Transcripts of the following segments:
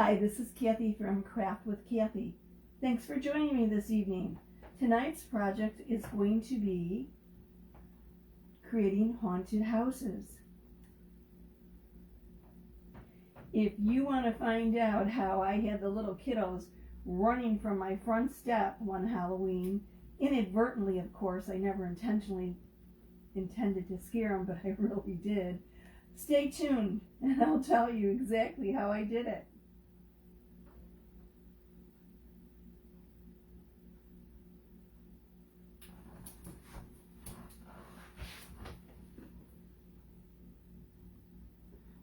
Hi, this is Kathy from Craft with Kathy. Thanks for joining me this evening. Tonight's project is going to be creating haunted houses. If you want to find out how I had the little kiddos running from my front step one Halloween, inadvertently of course, I never intentionally intended to scare them, but I really did, stay tuned and I'll tell you exactly how I did it.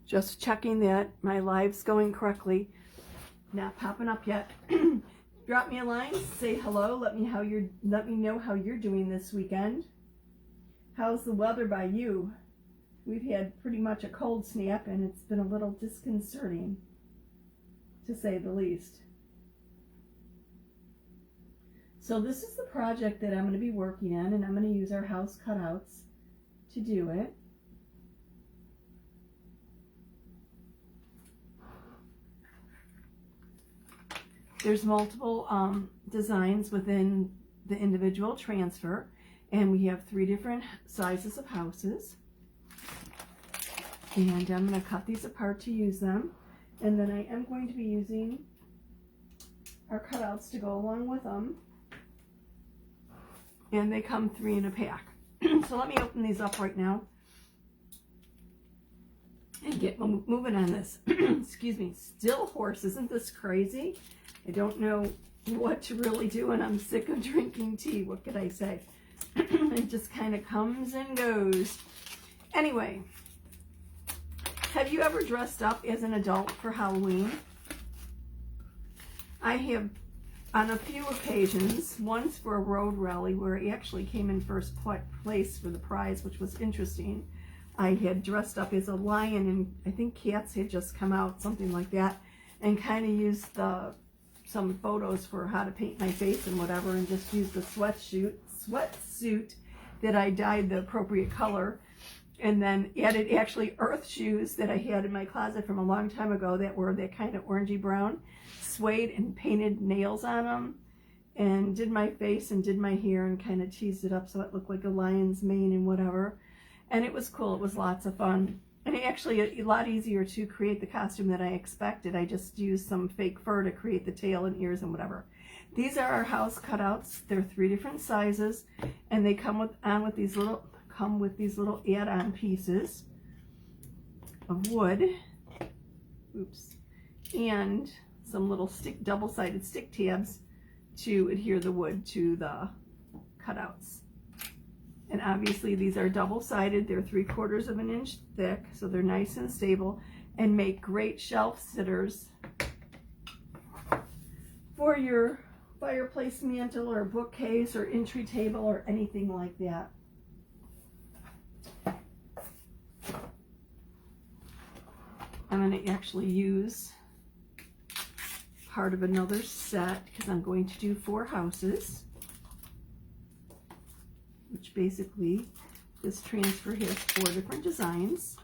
Just checking that my live's going correctly. Not popping up yet. Drop me a line, say hello, let me know how you're doing this weekend. How's the weather by you? We've had pretty much a cold snap and it's been a little disconcerting, to say the least. So this is the project that I'm going to be working on, and I'm going to use our house cutouts to do it. There's multiple designs within the individual transfer, and we have 3 different sizes of houses. And I'm going to cut these apart to use them, and then I am going to be using our cutouts to go along with them. And they come 3 in a pack. So let me open these up right now and get moving on this. Excuse me, still hoarse. Isn't this crazy? I don't know what to really do, and I'm sick of drinking tea. What could I say? It just kind of comes and goes. Anyway, have you ever dressed up as an adult for Halloween? I have on a few occasions, once for a road rally where I actually came in first place for the prize, which was interesting. I had dressed up as a lion, and I think Cats had just come out, something like that, and kind of used some photos for how to paint my face and whatever, and just used the sweatsuit that I dyed the appropriate color, and then added actually earth shoes that I had in my closet from a long time ago that were that kind of orangey brown, suede, and painted nails on them, and did my face and did my hair and kind of teased it up so it looked like a lion's mane and whatever. And it was cool. It was lots of fun. And actually a lot easier to create the costume than I expected. I just used some fake fur to create the tail and ears and whatever. These are our house cutouts. They're 3 different sizes, and they come with these little add-on pieces of wood. Oops. And some little double-sided stick tabs to adhere the wood to the cutouts. And obviously these are double-sided. They're 3/4 of an inch thick, so they're nice and stable and make great shelf sitters for your fireplace mantle or bookcase or entry table or anything like that. I'm going to actually use part of another set because I'm going to do 4 houses, which basically this transfer has 4 different designs,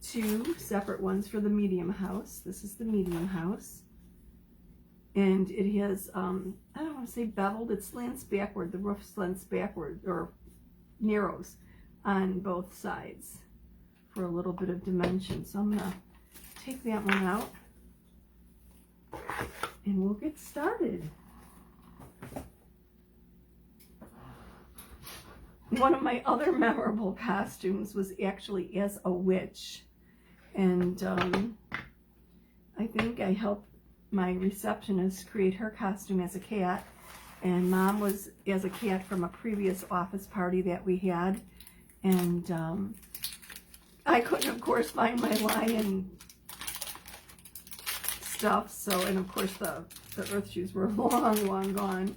2 separate ones for the medium house. This is the medium house, and it has I don't want to say beveled, it slants backward, the roof slants backward or narrows on both sides for a little bit of dimension. So I'm gonna take that one out and we'll get started. One of my other memorable costumes was actually as a witch, and I think I helped my receptionist create her costume as a cat, and Mom was as a cat from a previous office party that we had, and I couldn't of course find my lion stuff, so, and of course the earth shoes were long gone.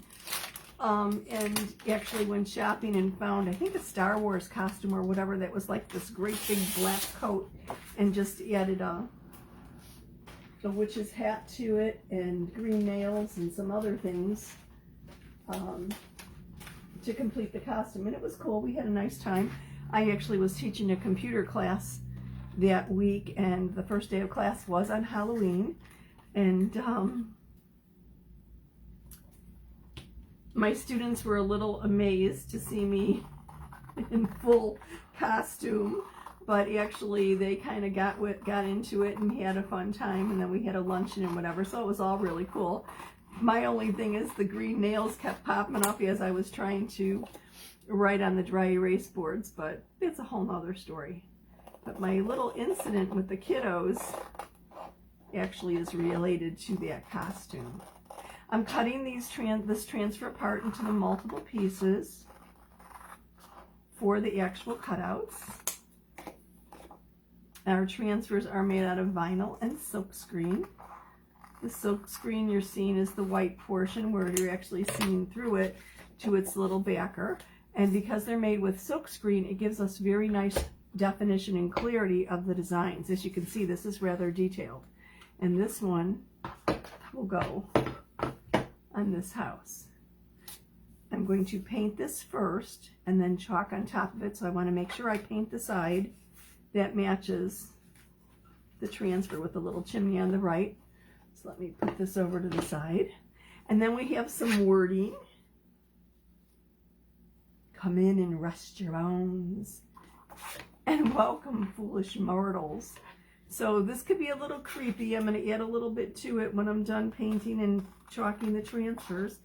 And actually went shopping and found, I think, a Star Wars costume or whatever that was like this great big black coat, and just added a witch's hat to it and green nails and some other things to complete the costume. And it was cool. We had a nice time. I actually was teaching a computer class that week, and the first day of class was on Halloween. And my students were a little amazed to see me in full costume, but actually they kind of got into it and had a fun time, and then we had a luncheon and whatever, so it was all really cool. My only thing is the green nails kept popping up as I was trying to write on the dry erase boards, but it's a whole nother story. But my little incident with the kiddos actually is related to that costume. I'm cutting this transfer part into the multiple pieces for the actual cutouts. Our transfers are made out of vinyl and silkscreen. The silkscreen you're seeing is the white portion where you're actually seeing through it to its little backer. And because they're made with silkscreen, it gives us very nice definition and clarity of the designs. As you can see, this is rather detailed. And this one will go on this house. I'm going to paint this first and then chalk on top of it. So I want to make sure I paint the side that matches the transfer with the little chimney on the right. So let me put this over to the side. And then we have some wording. Come in and rest your bones and welcome, foolish mortals. So this could be a little creepy. I'm going to add a little bit to it when I'm done painting and chalking the transfers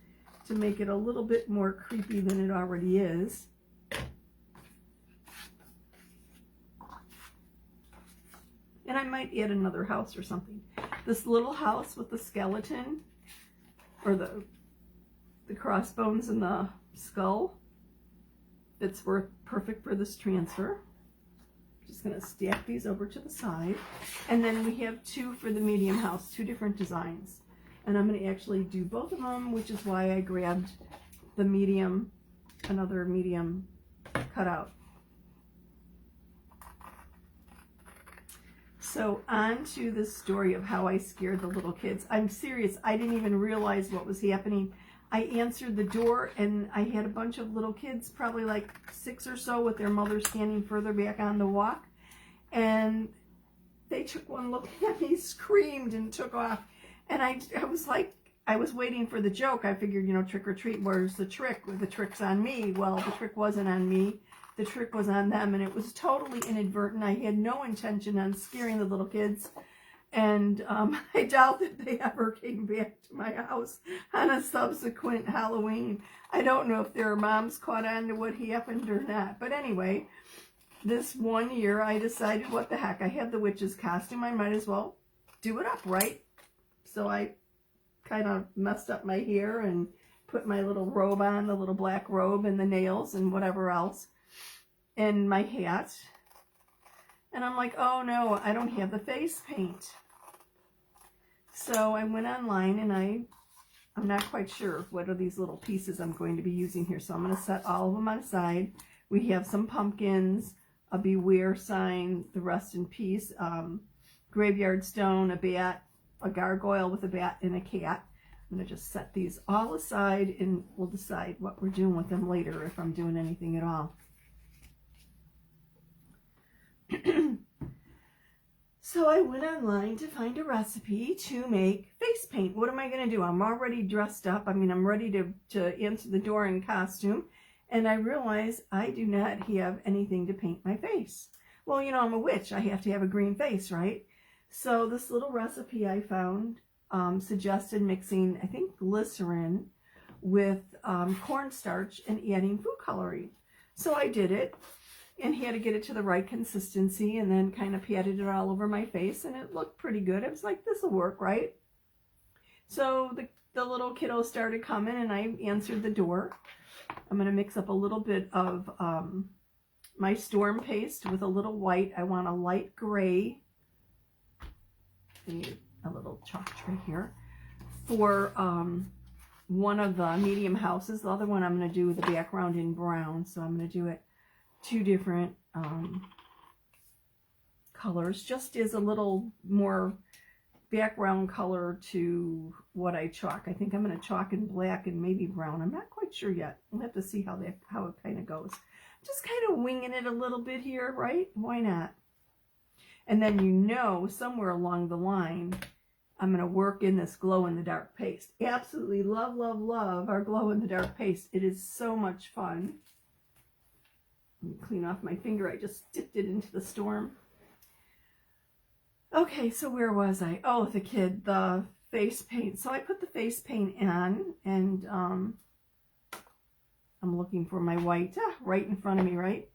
to make it a little bit more creepy than it already is. And I might add another house or something. This little house with the skeleton, or the crossbones and the skull, it's perfect for this transfer. Just going to stack these over to the side. And then we have two for the medium house, two different designs. And I'm going to actually do both of them, which is why I grabbed the medium, another medium cutout. So on to the story of how I scared the little kids. I'm serious. I didn't even realize what was happening. I answered the door and I had a bunch of little kids, probably like 6 or so, with their mother standing further back on the walk. And they took one look at me, screamed, and took off. And I was like, I was waiting for the joke. I figured, you know, trick or treat, where's the trick? The trick's on me. Well, the trick wasn't on me. The trick was on them, and it was totally inadvertent. I had no intention on scaring the little kids. And I doubt that they ever came back to my house on a subsequent Halloween. I don't know if their moms caught on to what happened or not. But anyway, this one year I decided, what the heck, I have the witch's costume. I might as well do it up, right? So I kind of messed up my hair and put my little robe on, the little black robe, and the nails and whatever else, and my hat. And I'm like, oh no, I don't have the face paint. So I went online and I'm not quite sure what are these little pieces I'm going to be using here. So I'm going to set all of them aside. We have some pumpkins, a beware sign, the rest in peace, graveyard stone, a bat, a gargoyle with a bat, and a cat. I'm going to just set these all aside and we'll decide what we're doing with them later, if I'm doing anything at all. So I went online to find a recipe to make face paint. What am I going to do? I'm already dressed up. I mean, I'm ready to answer the door in costume. And I realize I do not have anything to paint my face. Well, you know, I'm a witch. I have to have a green face, right? So this little recipe I found suggested mixing, I think, glycerin with cornstarch and adding food coloring. So I did it and had to get it to the right consistency, and then kind of patted it all over my face, and it looked pretty good. I was like, this will work, right? So the little kiddo started coming, and I answered the door. I'm going to mix up a little bit of my storm paste with a little white. I want a light gray. I need a little chalk tray here for one of the medium houses. The other one I'm going to do with the background in brown, so I'm going to do it two different colors, just as a little more background color to what I chalk. I think I'm going to chalk in black and maybe brown. I'm not quite sure yet. We'll have to see how it kind of goes. Just kind of winging it a little bit here, right? Why not? And then, you know, somewhere along the line, I'm going to work in this glow-in-the-dark paste. Absolutely love, love, love our glow-in-the-dark paste. It is so much fun. Let me clean off my finger. I just dipped it into the storm. Okay, so where was I? Oh, the face paint. So I put the face paint in, and I'm looking for my white, right in front of me, right?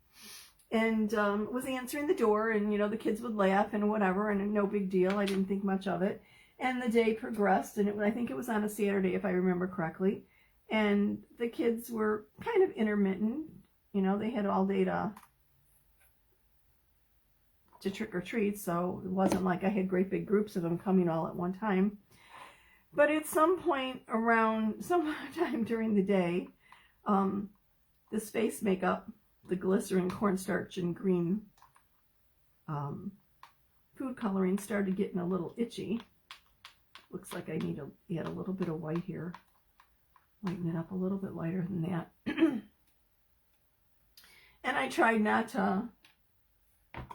And was answering the door, and, you know, the kids would laugh and whatever, and no big deal. I didn't think much of it. And the day progressed, and I think it was on a Saturday, if I remember correctly. And the kids were kind of intermittent. You know, they had all day to trick or treat, so it wasn't like I had great big groups of them coming all at one time. But at some point around sometime during the day, this face makeup, the glycerin, cornstarch, and green food coloring started getting a little itchy. Looks like I need to add a little bit of white here. Lighten it up a little bit lighter than that. And I tried not to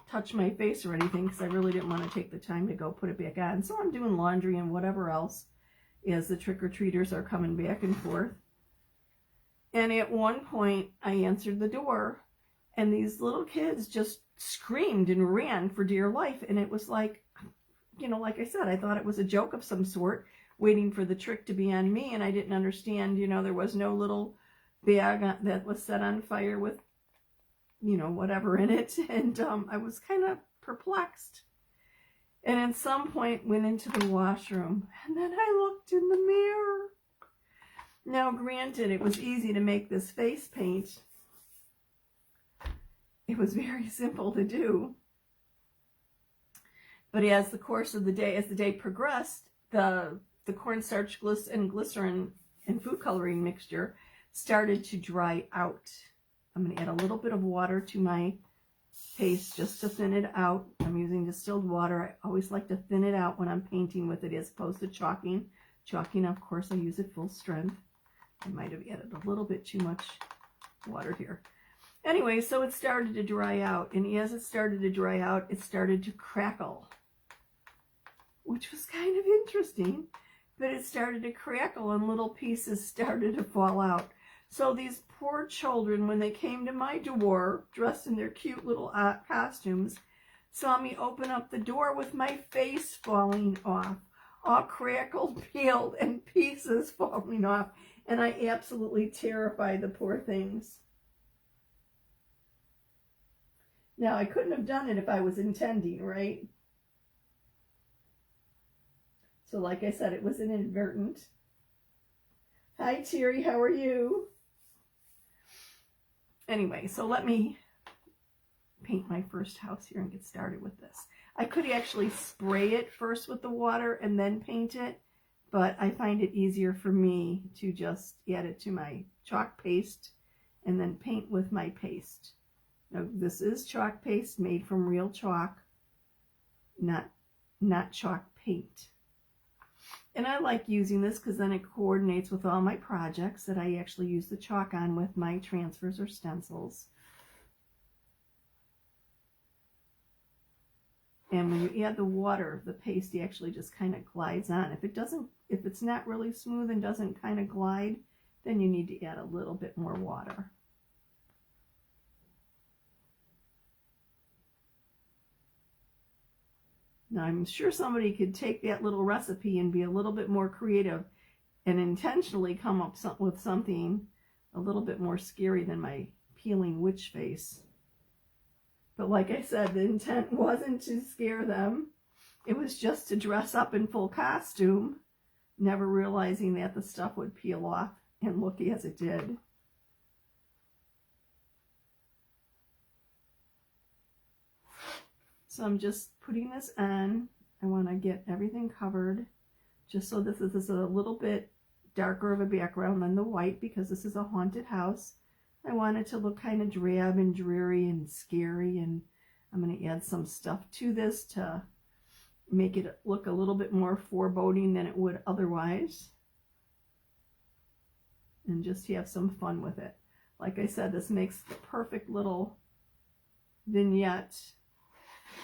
touch my face or anything because I really didn't want to take the time to go put it back on. So I'm doing laundry and whatever else as the trick-or-treaters are coming back and forth. And at one point, I answered the door, and these little kids just screamed and ran for dear life. And it was like, you know, like I said, I thought it was a joke of some sort, waiting for the trick to be on me, and I didn't understand, you know, there was no little bag that was set on fire with, you know, whatever in it, and I was kind of perplexed. And at some point went into the washroom, and then I looked in the mirror. Now, granted, it was easy to make this face paint. It was very simple to do. But as the course of the day, as the day progressed, the cornstarch and glycerin and food coloring mixture started to dry out. I'm going to add a little bit of water to my paste just to thin it out. I'm using distilled water. I always like to thin it out when I'm painting with it as opposed to chalking. Chalking, of course, I use it full strength. I might have added a little bit too much water here. Anyway, so it started to dry out, and as it started to dry out, it started to crackle, which was kind of interesting, but it started to crackle and little pieces started to fall out. So these poor children, when they came to my door, dressed in their cute little costumes, saw me open up the door with my face falling off, all crackled, peeled, and pieces falling off, and I absolutely terrified the poor things. Now, I couldn't have done it if I was intending, right? So like I said, it was inadvertent. Hi, Terry, how are you? Anyway, so let me paint my first house here and get started with this. I could actually spray it first with the water and then paint it, but I find it easier for me to just add it to my chalk paste and then paint with my paste. Now, this is chalk paste made from real chalk, not chalk paint. And I like using this because then it coordinates with all my projects that I actually use the chalk on with my transfers or stencils. And when you add the water, the paste actually just kind of glides on. If it's not really smooth and doesn't kind of glide, then you need to add a little bit more water. Now, I'm sure somebody could take that little recipe and be a little bit more creative and intentionally come up with something a little bit more scary than my peeling witch face. But like I said, the intent wasn't to scare them. It was just to dress up in full costume, never realizing that the stuff would peel off and look as it did. So I'm just putting this on. I want to get everything covered just so this is a little bit darker of a background than the white because this is a haunted house. I want it to look kind of drab and dreary and scary, and I'm going to add some stuff to this to make it look a little bit more foreboding than it would otherwise, and just have some fun with it. Like I said, this makes the perfect little vignette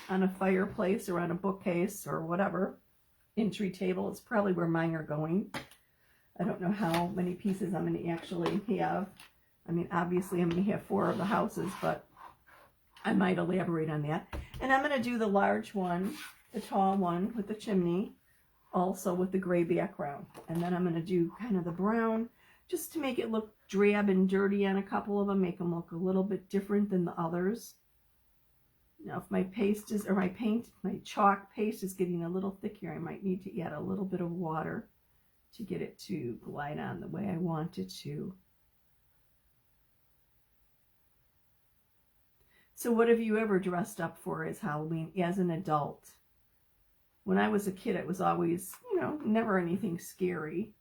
on a fireplace or on a bookcase or whatever. entry table. It's probably where mine are going. I don't know how many pieces I'm going to actually have. I mean, obviously I'm going to have 4 of the houses, but I might elaborate on that. And I'm going to do the large one, the tall one with the chimney, also with the gray background. And then I'm going to do kind of the brown, just to make it look drab and dirty on a couple of them, make them look a little bit different than the others. Now, if my paste is, or my chalk paste is getting a little thick here, I might need to add a little bit of water to get it to glide on the way I want it to. So what have you ever dressed up for as Halloween as an adult? When I was a kid, it was always, you know, never anything scary.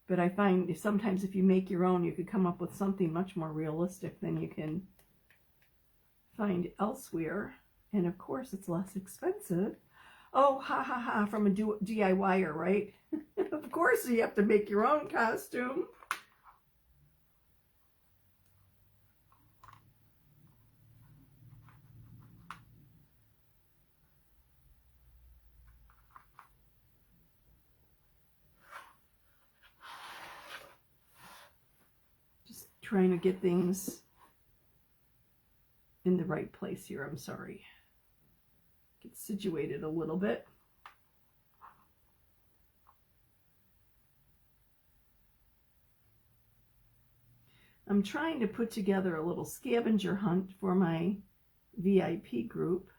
But I find sometimes if you make your own, you could come up with something much more realistic than you can find elsewhere. And of course, it's less expensive. Oh, ha ha ha, from a DIYer, right? Of course, you have to make your own costume. Just trying to get things in the right place here, I'm sorry. Get situated a little bit. I'm trying to put together a little scavenger hunt for my VIP group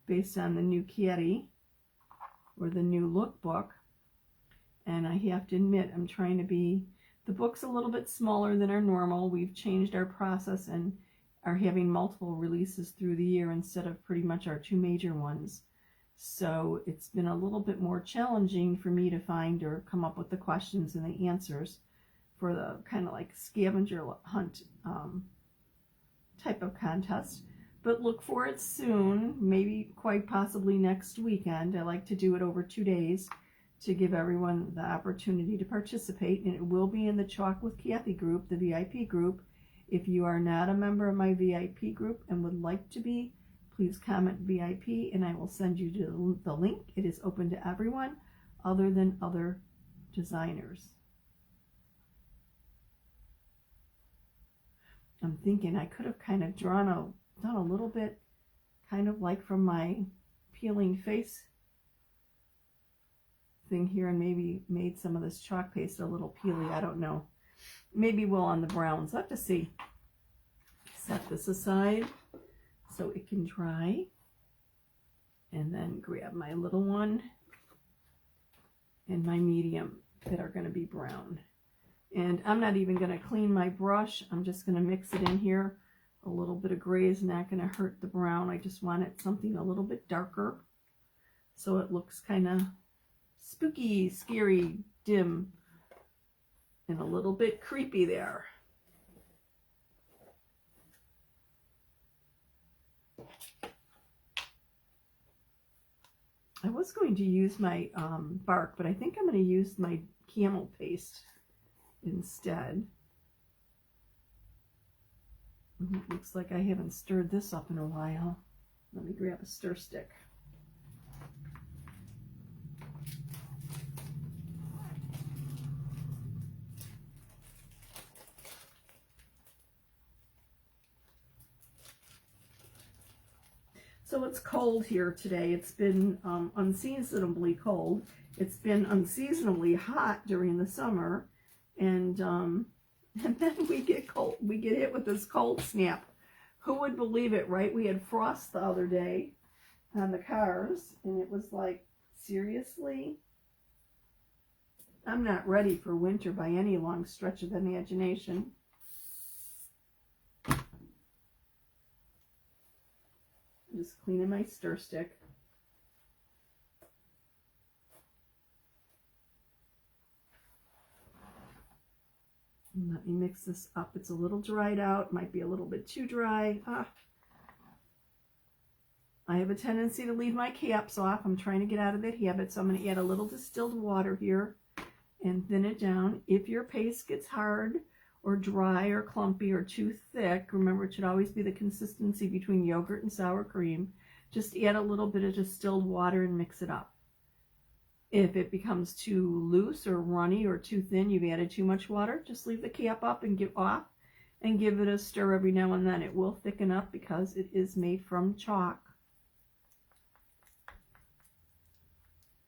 based on the new caddy or the new lookbook. And I have to admit, I'm trying to be, the book's a little bit smaller than our normal. We've changed our process and are having multiple releases through the year instead of pretty much our 2 major ones. So it's been a little bit more challenging for me to find or come up with the questions and the answers for the kind of like scavenger hunt type of contest. But look for it soon, maybe quite possibly next weekend. I like to do it over 2 days to give everyone the opportunity to participate. And it will be in the Chalk with Kathy group, the VIP group. If you are not a member of my VIP group and would like to be, please comment VIP and I will send you to the link. It is open to everyone other than other designers. I'm thinking I could have kind of done a little bit kind of like from my peeling face thing here and maybe made some of this chalk paste a little peely. I don't know. Maybe we'll on the browns. I'll have to see. Set this aside so it can dry. And then grab my little one and my medium that are going to be brown. And I'm not even going to clean my brush. I'm just going to mix it in here. A little bit of gray is not going to hurt the brown. I just want it something a little bit darker so it looks kind of spooky, scary, dim, and a little bit creepy there. I was going to use my bark, but I think I'm going to use my camel paste instead. It looks like I haven't stirred this up in a while. Let me grab a stir stick. So it's cold here today. It's been unseasonably cold. It's been unseasonably hot during the summer, and then we get cold. We get hit with this cold snap. Who would believe it, right? We had frost the other day on the cars, and it was like, seriously? I'm not ready for winter by any long stretch of imagination. Just cleaning my stir stick. And let me mix this up. It's a little dried out. Might be a little bit too dry. I have a tendency to leave my caps off. I'm trying to get out of that habit, so I'm going to add a little distilled water here and thin it down. If your paste gets hard or dry or clumpy or too thick, remember it should always be the consistency between yogurt and sour cream, just add a little bit of distilled water and mix it up. If it becomes too loose or runny or too thin, you've added too much water, just leave the cap up and give it a stir every now and then. It will thicken up because it is made from chalk.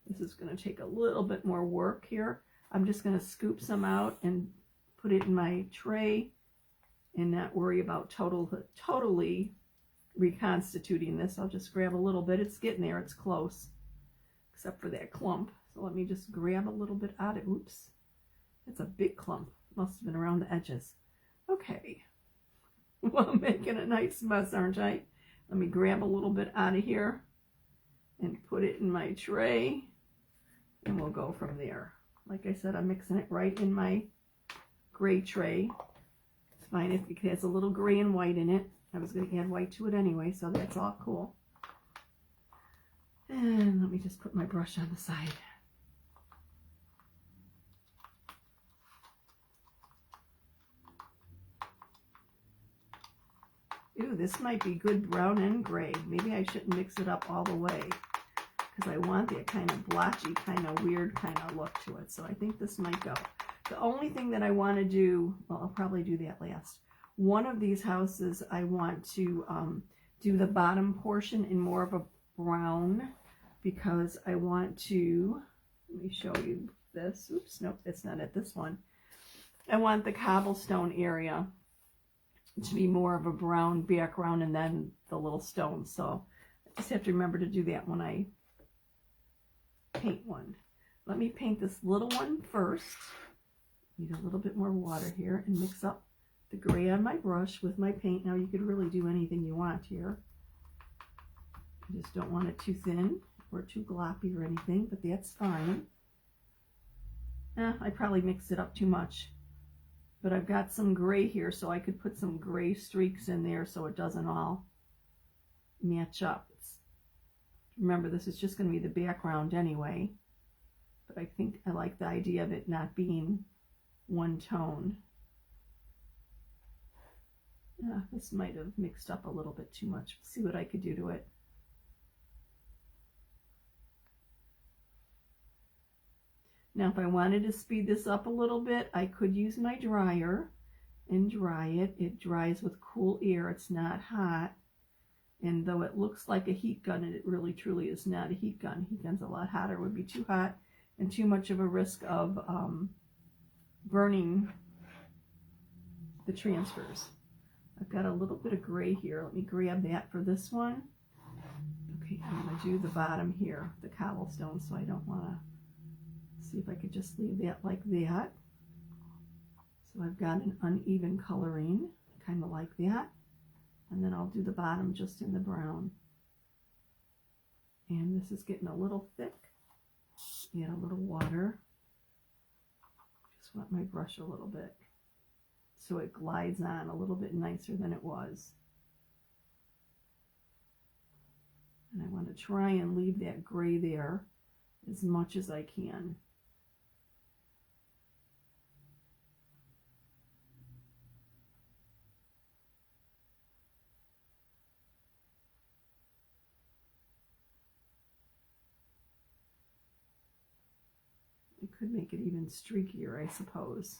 This is going to take a little bit more work here. I'm just going to scoop some out and put it in my tray and not worry about totally reconstituting this. I'll just grab a little bit. It's getting there. It's close, except for that clump. So let me just grab a little bit out of it. Oops. It's a big clump. Must have been around the edges. Okay. Well, I'm making a nice mess, aren't I? Let me grab a little bit out of here and put it in my tray, and we'll go from there. Like I said, I'm mixing it right in my gray tray. It's fine if it has a little gray and white in it. I was going to add white to it anyway, so that's all cool. And let me just put my brush on the side. Ooh, this might be good brown and gray. Maybe I shouldn't mix it up all the way because I want that kind of blotchy, kind of weird kind of look to it. So I think this might go. The only thing that I want to do, well, I'll probably do that last. One of these houses, I want to do the bottom portion in more of a brown because I want to, let me show you this. Oops, nope, that's not it. This one. I want the cobblestone area to be more of a brown background and then the little stones. So I just have to remember to do that when I paint one. Let me paint this little one first. Need a little bit more water here and mix up the gray on my brush with my paint. Now you could really do anything you want here. You just don't want it too thin or too gloppy or anything, but that's fine. I probably mixed it up too much. But I've got some gray here, so I could put some gray streaks in there so it doesn't all match up. Remember, this is just going to be the background anyway. But I think I like the idea of it not being one tone. This might have mixed up a little bit too much. See what I could do to it. Now, if I wanted to speed this up a little bit, I could use my dryer and dry it. It dries with cool air. It's not hot. And though it looks like a heat gun, it really truly is not a heat gun. Heat gun's a lot hotter. It would be too hot and too much of a risk of burning the transfers. I've got a little bit of gray here. Let me grab that for this one. Okay, I'm going to do the bottom here, the cobblestone, so I don't want to. See if I could just leave that like that. So I've got an uneven coloring, kind of like that. And then I'll do the bottom just in the brown. And this is getting a little thick. Add a little water. Just wet my brush a little bit so it glides on a little bit nicer than it was. And I want to try and leave that gray there as much as I can. It could make it even streakier, I suppose.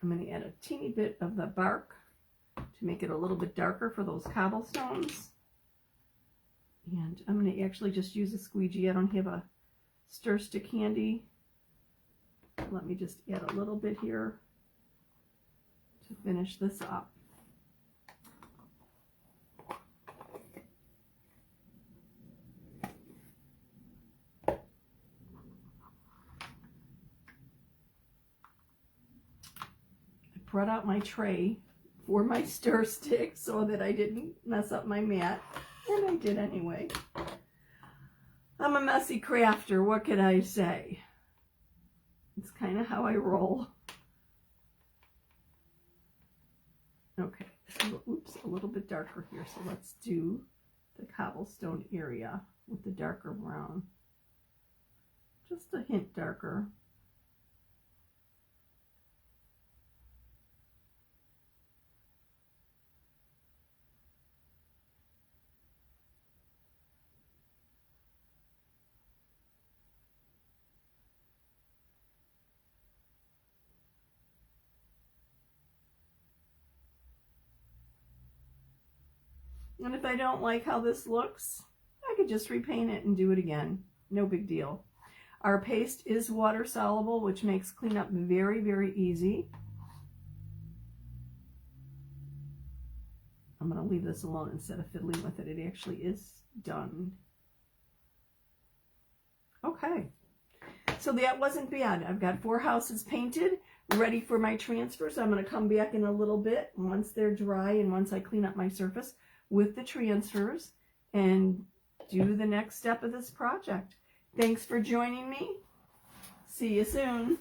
I'm going to add a teeny bit of the bark to make it a little bit darker for those cobblestones. And I'm going to actually just use a squeegee. I don't have a stir stick handy. Let me just add a little bit here to finish this up. Brought out my tray for my stir stick so that I didn't mess up my mat, and I did anyway. I'm a messy crafter, what can I say? It's kind of how I roll. Okay, so, oops, a little bit darker here. So let's do the cobblestone area with the darker brown. Just a hint darker. And if I don't like how this looks, I could just repaint it and do it again. No big deal. Our paste is water soluble, which makes cleanup very, very easy. I'm going to leave this alone instead of fiddling with it. It actually is done. Okay. So that wasn't bad. I've got 4 houses painted, ready for my transfers. I'm going to come back in a little bit once they're dry and once I clean up my surface with the transfers and do the next step of this project. Thanks for joining me. See you soon.